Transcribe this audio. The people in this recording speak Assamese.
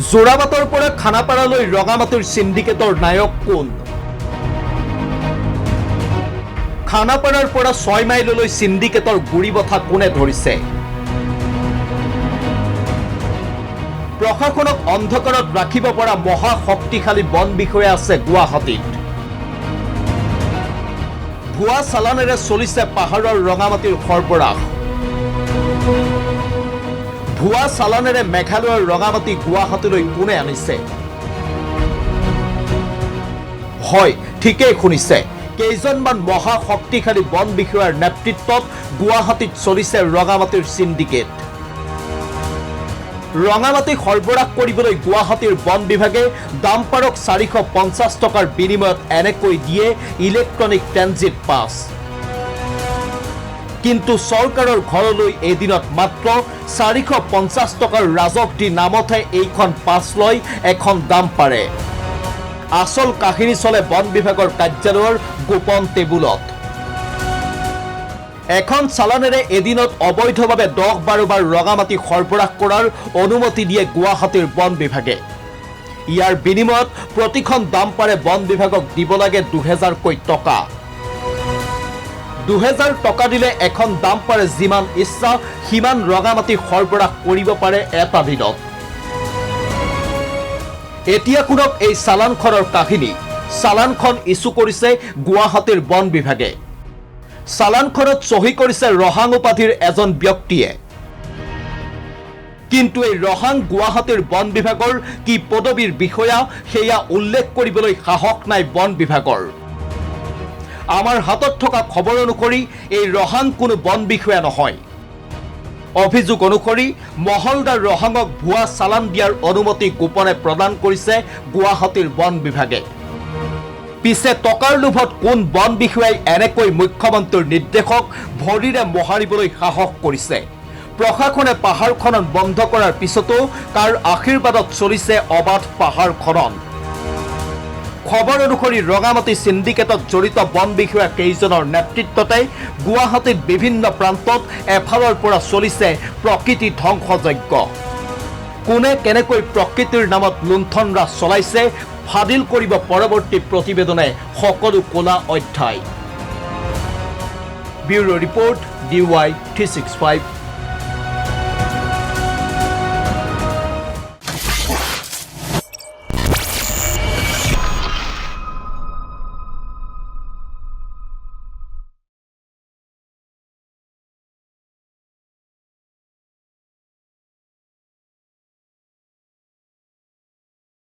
যোৰাবাটৰ পৰা খানাপাৰালৈ ৰঙামাটিৰ সিন্ডিকেটৰ নায়ক কোন? খানাপাৰাৰ পৰা 6 মাইললৈ সিন্ডিকেটৰ গুৰিবঠা কোনে ধৰিছে? প্ৰশাসনক অন্ধকাৰত ৰাখিব পৰা মহা শক্তিশালী বন বিষয়া আছে গুৱাহাটীত। ভুৱা চালানেৰে চলিছে পাহাৰৰ ৰঙামাটিৰ সৰবৰাহ। ভুৱা চালানেৰে মেঘালয়ৰ ৰঙামাটি গুৱাহাটীলৈ কোনে আনিছে? হয়, ঠিকেই শুনিছে। কেইজনমান মহা শক্তিশালী বন বিষয়াৰ নেতৃত্বত গুৱাহাটীত চলিছে ৰঙামাটিৰ সিন্ডিকেট। ৰঙামাটি সৰবৰাহ কৰিবলৈ গুৱাহাটীৰ বন বিভাগে ডাম্পাৰক 450 টকাৰ বিনিময়ত এনেকৈ দিয়ে ইলেক্ট্ৰনিক ট্ৰেনজিট পাছ। কিন্তু চৰকাৰৰ ঘৰলৈ এদিনত মাত্ৰ 450 টকাৰ ৰাজহ দি নামতহে এইখন পাছ লয় এখন ডাম্পাৰে। আচল কাহিনী চলে বন বিভাগৰ কাৰ্যালয়ৰ গোপন টেবুলত। এখন চালানেৰে এদিনত অবৈধভাৱে 10-12 বাৰ ৰঙামাটি সৰবৰাহ কৰাৰ অনুমতি দিয়ে গুৱাহাটীৰ বন বিভাগে। ইয়াৰ বিনিময়ত প্ৰতিখন ডাম্পাৰে বন বিভাগক দিব লাগে 2000কৈ টকা। 2000 টকা দিলে এখন ডাম্পাৰে যিমান ইচ্ছা সিমান ৰঙামাটি সৰবৰাহ কৰিব পাৰে এটা দিনত। এতিয়া শুনক এই চালানখনৰ কাহিনী। চালানখন ইছ্যু কৰিছে গুৱাহাটীৰ বন বিভাগে। চালানখনত চহী কৰিছে ৰহাং উপাধিৰ এজন ব্যক্তিয়ে। কিন্তু এই ৰহাং গুৱাহাটীৰ বন বিভাগৰ কি পদবীৰ বিষয়া সেয়া উল্লেখ কৰিবলৈ সাহস নাই বন বিভাগৰ। আমাৰ হাতত থকা খবৰ অনুসৰি এই ৰহাং কোনো বন বিষয়া নহয়। অভিযোগ অনুসৰি মহলদাৰ ৰহাঙক ভুৱা চালান দিয়াৰ অনুমতি গোপনে প্ৰদান কৰিছে গুৱাহাটীৰ বন বিভাগে। পিছে টকাৰ লোভত কোন বন বিষয়াই এনেকৈ মুখ্যমন্ত্ৰীৰ নিৰ্দেশক ভৰিৰে মোহাৰিবলৈ সাহস কৰিছে? প্ৰশাসনে পাহাৰ খনন বন্ধ কৰাৰ পিছতো কাৰ আশীৰ্বাদত চলিছে অবাধ পাহাৰ খনন? খবৰ অনুসৰি ৰঙামাটি সিন্ডিকেটত জড়িত বন বিষয়া কেইজনৰ নেতৃত্বতে গুৱাহাটীত বিভিন্ন প্ৰান্তত এফালৰ পৰা চলিছে প্ৰকৃতি ধ্বংসযজ্ঞ। কোনে কেনেকৈ প্ৰকৃতিৰ নামত লুণ্ঠন ৰাজ চলাইছে ফাদিল কৰিব পৰৱৰ্তী প্ৰতিবেদনে সকলো কলা অধ্যায়। Bureau report DY 365